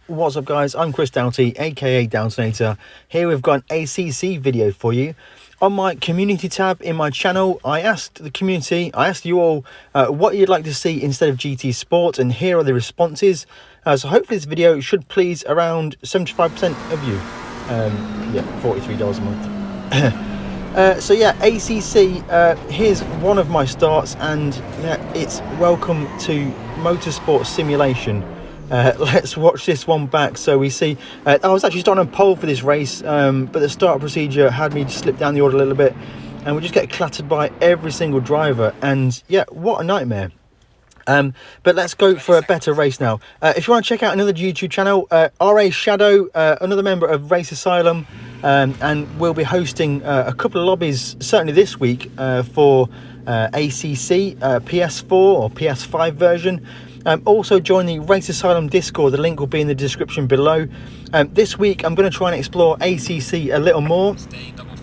What's up guys, I'm Chris Doughty, aka Doughtinator. Here we've got an ACC video for you. On my community tab in my channel, I asked the community, I asked you all what you'd like to see instead of GT Sport, and here are the responses. So hopefully this video should please around 75% of you. Yeah, $43 a month. So yeah, ACC, here's one of my starts, and yeah, it's welcome to Motorsport Simulation. Let's watch this one back. So we see I was actually starting on pole for this race, but the start procedure had me slip down the order a little bit, and we just get clattered by every single driver, and yeah, what a nightmare. But let's go for a better race now. If you want to check out another YouTube channel, RA Shadow, another member of Race Asylum, and we'll be hosting a couple of lobbies certainly this week for ACC PS4 or PS5 version. Also join the Race Asylum Discord, the link will be in the description below. This week I'm going to try and explore ACC a little more.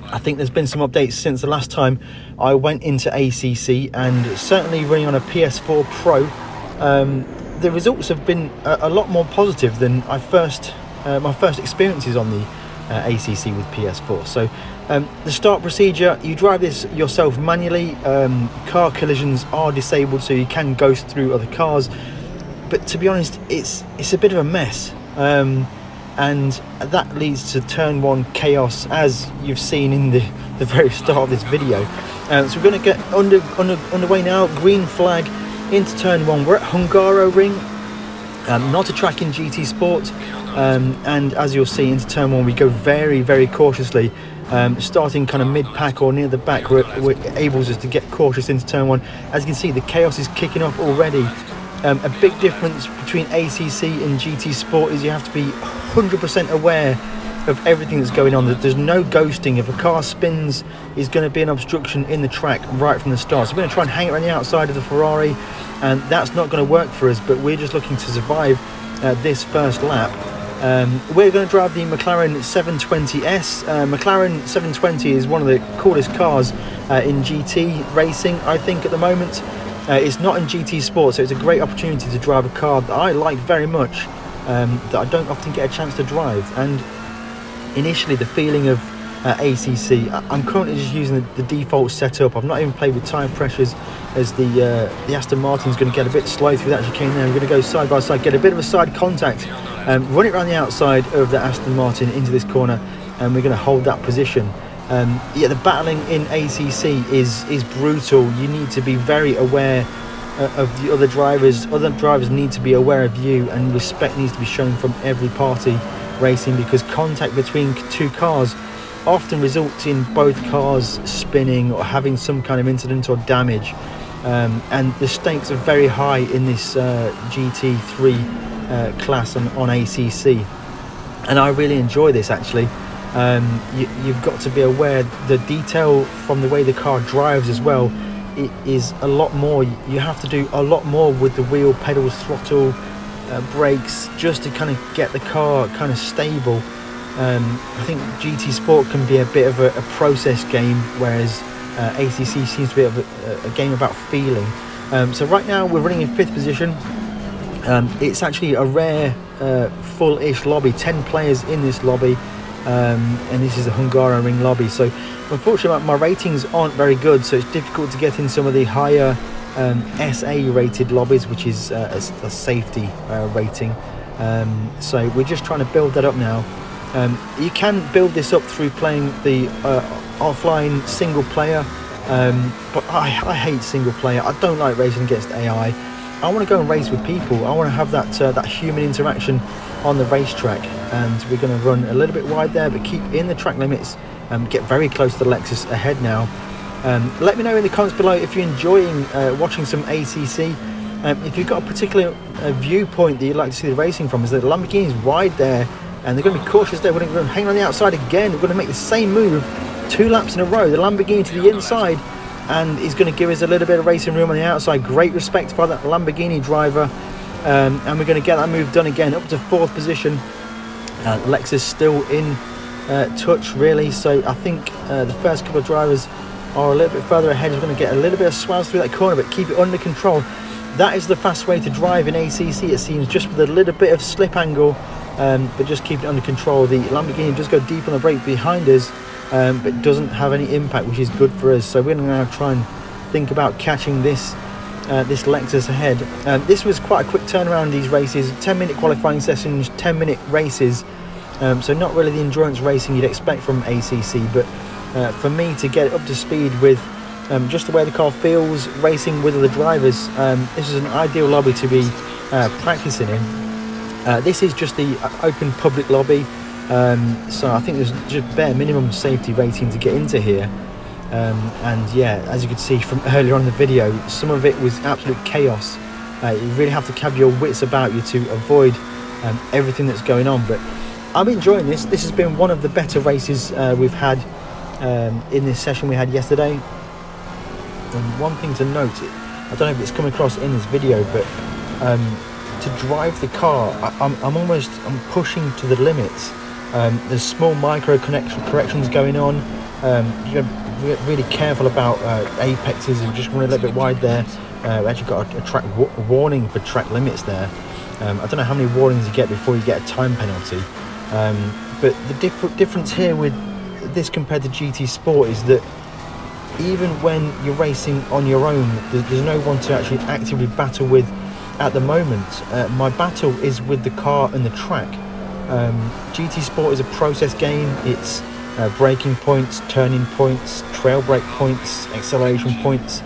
I think there's been some updates since the last time I went into ACC, and certainly running on a PS4 Pro, the results have been a lot more positive than my first experiences on the ACC with PS4. So the start procedure, you drive this yourself manually. Car collisions are disabled, so you can ghost through other cars, but to be honest, it's a bit of a mess, and that leads to turn one chaos, as you've seen in the very start of this video. So we're going to get underway now. Green flag into turn one. We're at Hungaroring, not a track in GT Sport, and as you'll see, into turn one we go very cautiously, starting kind of mid-pack or near the back, where it enables us to get cautious into turn one. As you can see, the chaos is kicking off already. A big difference between ACC and GT Sport is you have to be 100% aware of everything that's going on. There's no ghosting. If a car spins, is going to be an obstruction in the track right from the start. So we're going to try and hang it around the outside of the Ferrari, and that's not going to work for us, but we're just looking to survive this first lap. We're going to drive the McLaren 720S. McLaren 720 is one of the coolest cars in GT racing, I think, at the moment. It's not in GT Sport, so it's a great opportunity to drive a car that I like very much, that I don't often get a chance to drive. And initially the feeling of ACC, I'm currently just using the default setup. I've not even played with tyre pressures, as the Aston Martin's going to get a bit slow through that chicane there. We're going to go side by side, get a bit of a side contact, run it around the outside of the Aston Martin into this corner, and we're going to hold that position. Yeah, the battling in ACC is brutal. You need to be very aware of the other drivers. Other drivers need to be aware of you, and respect needs to be shown from every party racing, because contact between two cars often results in both cars spinning or having some kind of incident or damage. And the stakes are very high in this GT3 class on ACC, and I really enjoy this actually. You've got to be aware, the detail from the way the car drives as well, it is a lot more. You have to do a lot more with the wheel, pedals, throttle, brakes, just to kind of get the car kind of stable. I think GT Sport can be a bit of a process game, whereas ACC seems to be a game about feeling. So right now we're running in 5th position. It's actually a rare full-ish lobby, 10 players in this lobby. And this is the Hungaroring lobby, so unfortunately my ratings aren't very good, so it's difficult to get in some of the higher SA rated lobbies, which is a safety rating. So we're just trying to build that up now. You can build this up through playing the offline single player, but I hate single player. I don't like racing against AI. I want to go and race with people. I want to have that human interaction on the racetrack, and we're going to run a little bit wide there, but keep in the track limits. Get very close to the Lexus ahead now. Let me know in the comments below if you're enjoying watching some ACC. If you've got a particular viewpoint that you'd like to see the racing from. Is that the Lamborghini's wide there, and they're going to be cautious there. We're going to hang on the outside again. We're going to make the same move 2 laps in a row. The Lamborghini to the inside, and he's going to give us a little bit of racing room on the outside. Great respect for that Lamborghini driver. And we're going to get that move done again, up to 4th position. Lexus still in touch really, so I think the first couple of drivers are a little bit further ahead. We're going to get a little bit of swaz through that corner, but keep it under control. That is the fast way to drive in ACC, it seems, just with a little bit of slip angle but just keep it under control. The Lamborghini does go deep on the brake behind us, but doesn't have any impact, which is good for us. So we're going to now try and think about catching this Lexus ahead. This was quite a quick turnaround, these races. 10-minute qualifying sessions, 10-minute races. So not really the endurance racing you'd expect from ACC, but for me to get up to speed with just the way the car feels, racing with other drivers, this is an ideal lobby to be practicing in. This is just the open public lobby, so I think there's just bare minimum safety rating to get into here. And yeah, as you could see from earlier on in the video, some of it was absolute chaos. You really have to have your wits about you to avoid everything that's going on. But I'm enjoying this. This has been one of the better races we've had in this session we had yesterday. And one thing to note, I don't know if it's come across in this video, but to drive the car, I'm pushing to the limits. There's small micro corrections going on. You gotta be really careful about apexes. We've just run a little bit wide there. We actually got a track warning for track limits there. I don't know how many warnings you get before you get a time penalty. But the difference here with this compared to GT Sport is that even when you're racing on your own, there's no one to actually actively battle with at the moment. My battle is with the car and the track. GT Sport is a process game. It's braking points, turning points, trail brake points, acceleration points,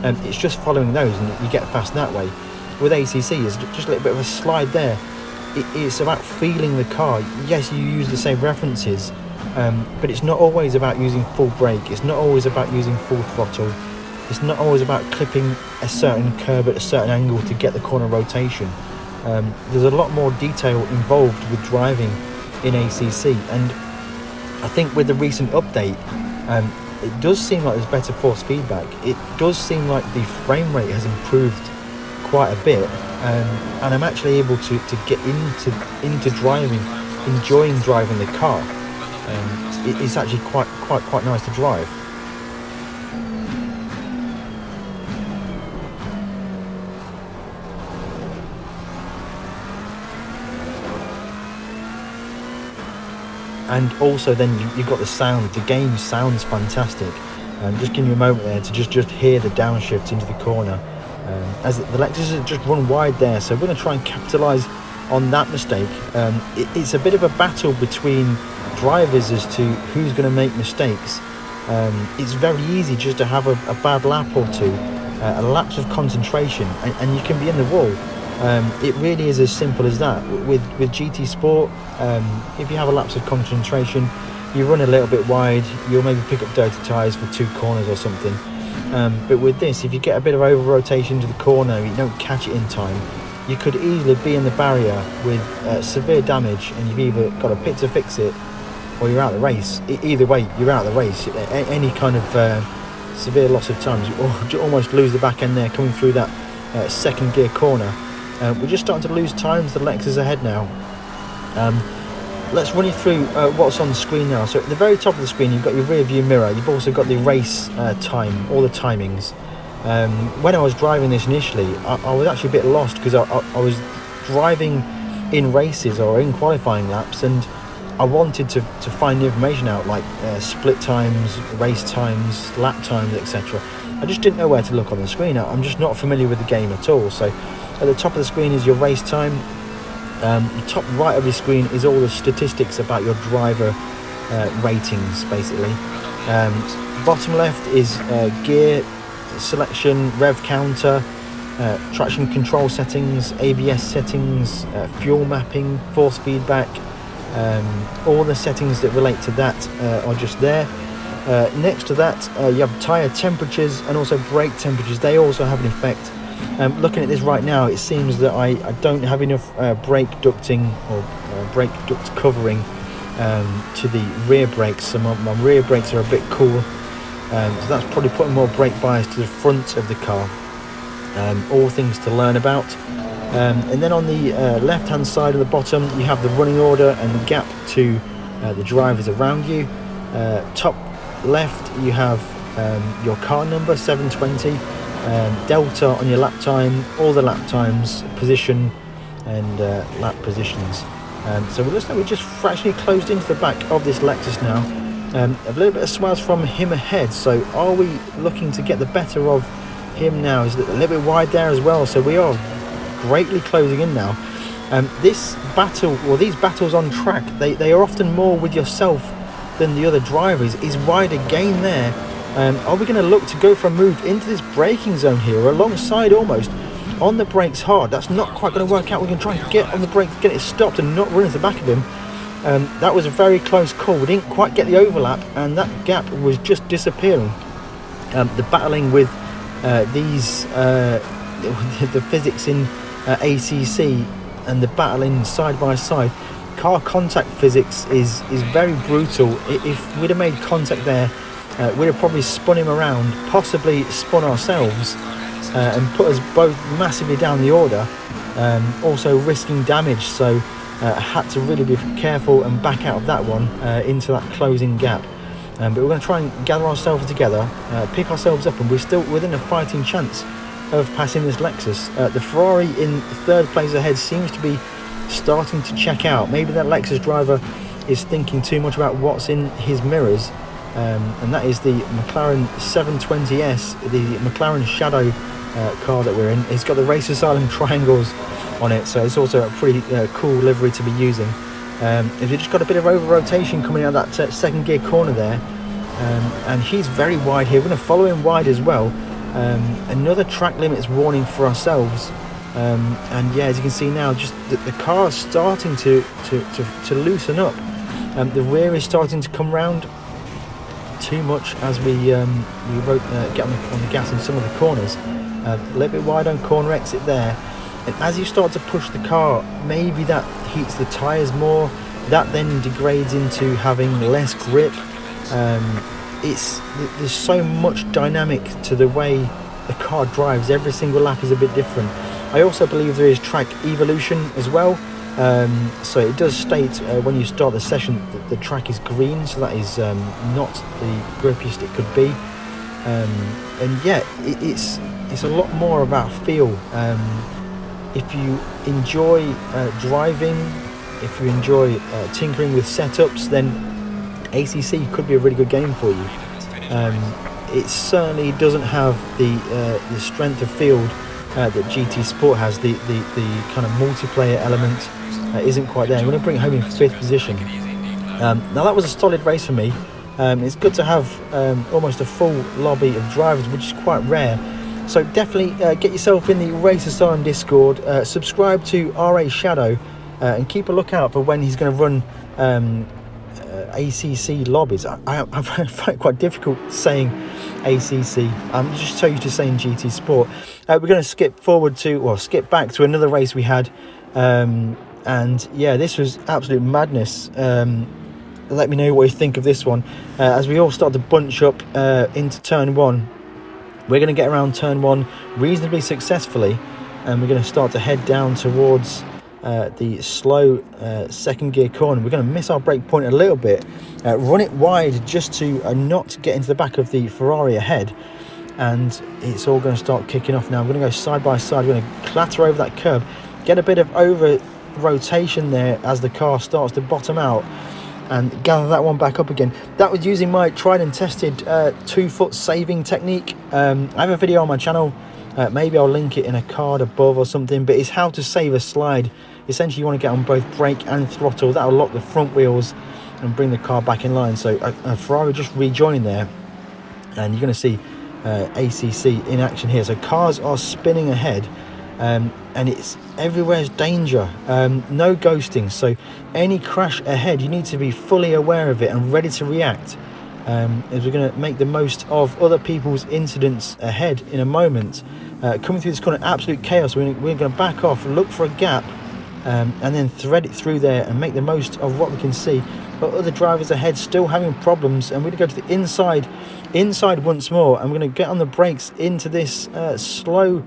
and it's just following those, and you get fast that way. With ACC, it's just a little bit of a slide there. It's about feeling the car. Yes, you use the same references, but it's not always about using full brake. It's not always about using full throttle. It's not always about clipping a certain curb at a certain angle to get the corner rotation. There's a lot more detail involved with driving in ACC, and I think with the recent update, it does seem like there's better force feedback. It does seem like the frame rate has improved quite a bit, and I'm actually able to get into driving, enjoying driving the car. It's actually quite nice to drive. And also then you've got the sound. The game sounds fantastic. Just give me a moment there to just hear the downshift into the corner. As the Lexus has just run wide there, so we're going to try and capitalise on that mistake. It's a bit of a battle between drivers as to who's going to make mistakes. It's very easy just to have a bad lap or two, a lapse of concentration, and you can be in the wall. It really is as simple as that. With GT Sport, if you have a lapse of concentration, you run a little bit wide, you'll maybe pick up dirty tyres for 2 corners or something. But with this, if you get a bit of over rotation to the corner, you don't catch it in time, you could easily be in the barrier with severe damage, and you've either got a pit to fix it or you're out of the race. Either way, you're out of the race. Any kind of severe loss of time, you almost lose the back end there coming through that second gear corner. We're just starting to lose time to the Lexus ahead now. Let's run you through what's on the screen now. So at the very top of the screen, you've got your rear view mirror. You've also got the race time, all the timings. When I was driving this initially, I was actually a bit lost because I was driving in races or in qualifying laps, and I wanted to find the information out, like split times, race times, lap times, etc. I just didn't know where to look on the screen. I'm just not familiar with the game at all. So at the top of the screen is your race time. The top right of your screen is all the statistics about your driver ratings, basically. Bottom left is gear selection, rev counter, traction control settings, ABS settings, fuel mapping, force feedback. All the settings that relate to that are just there. Next to that, you have tyre temperatures and also brake temperatures. They also have an effect. Looking at this right now, it seems that I don't have enough brake ducting or brake duct covering to the rear brakes. So my rear brakes are a bit cool, so that's probably putting more brake bias to the front of the car. All things to learn about. And then on the left hand side of the bottom, you have the running order and the gap to the drivers around you. Top left, you have your car number, 720. Delta on your lap time, all the lap times, position and lap positions. So it looks like we just fractionally closed into the back of this Lexus now. A little bit of swells from him ahead, so are we looking to get the better of him now? Is it a little bit wide there as well? So we are greatly closing in now. This battle, or these battles on track, they are often more with yourself than the other drivers. Is wide again there. Are we going to look to go for a move into this braking zone here, or alongside almost on the brakes hard? That's not quite going to work out. We're going to try and get on the brakes, get it stopped and not run into the back of him. That was a very close call. We didn't quite get the overlap, and that gap was just disappearing. The battling with these the physics in ACC and the battling side by side, car contact physics is very brutal. If we'd have made contact there, we'd have probably spun him around, possibly spun ourselves, and put us both massively down the order, also risking damage. So had to really be careful and back out of that one into that closing gap. But we're going to try and gather ourselves together, pick ourselves up, and we're still within a fighting chance of passing this Lexus. The Ferrari in third place ahead seems to be starting to check out. Maybe that Lexus driver is thinking too much about what's in his mirrors, and that is the McLaren 720S, the McLaren Shadow car that we're in. It's got the Race Asylum triangles on it, so it's also a pretty cool livery to be using. We've just got a bit of over rotation coming out of that second gear corner there, and he's very wide here. We're going to follow him wide as well. Another track limits warning for ourselves, and yeah, as you can see now, just the car's starting to loosen up. The rear is starting to come round too much as we get on the gas in some of the corners. A little bit wide on corner exit there, and as you start to push the car, maybe that heats the tyres more. That then degrades into having less grip. There's so much dynamic to the way the car drives. Every single lap is a bit different. I also believe there is track evolution as well. So it does state when you start the session that the track is green, so that is not the grippiest it could be. And yeah, it's a lot more about feel. If you enjoy driving, if you enjoy tinkering with setups, then ACC could be a really good game for you. It certainly doesn't have the strength of field that GT Sport has. The kind of multiplayer element isn't quite there. I'm going to bring it home in 5th position. Now that was a solid race for me. It's good to have almost a full lobby of drivers, which is quite rare. So definitely get yourself in the Race Asylum Discord, subscribe to RA Shadow, and keep a lookout for when he's going to run ACC Lobbies. I find it quite difficult saying ACC. I'm just so used to saying GT Sport. We're going to skip back to another race we had, and yeah, this was absolute madness. Let me know what you think of this one. As we all start to bunch up into turn 1, we're going to get around turn 1 reasonably successfully, and we're going to start to head down towards the slow second gear corner. We're going to miss our brake point a little bit, run it wide just to not get into the back of the Ferrari ahead, and it's all going to start kicking off now. We're going to go side by side. We're going to clatter over that curb, get a bit of over rotation there as the car starts to bottom out, and gather that one back up again. That was using my tried and tested 2-foot saving technique. I have a video on my channel, maybe I'll link it in a card above or something, but it's how to save a slide. Essentially you want to get on both brake and throttle. That'll lock the front wheels and bring the car back in line. So Ferrari just rejoined there, and you're going to see ACC in action here. So cars are spinning ahead, and it's everywhere's danger, no ghosting. So any crash ahead, you need to be fully aware of it and ready to react, as we're going to make the most of other people's incidents ahead in a moment. Coming through this corner, absolute chaos. We're going to back off, look for a gap, and then thread it through there and make the most of what we can see. But other drivers ahead still having problems, and we're going to go to the inside once more, and we're going to get on the brakes into this slow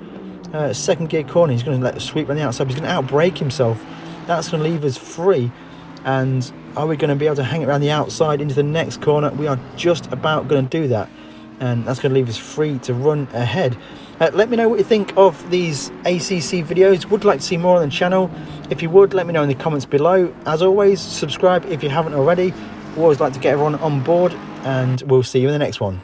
second gear corner. He's going to let the sweep around the outside. He's going to outbrake himself. That's going to leave us free. And are we going to be able to hang it around the outside into the next corner? We are just about going to do that. and that's going to leave us free to run ahead. Let me know what you think of these ACC videos. Would like to see more on the channel? If you would, let me know in the comments below. As always, subscribe if you haven't already. We always like to get everyone on board, and we'll see you in the next one.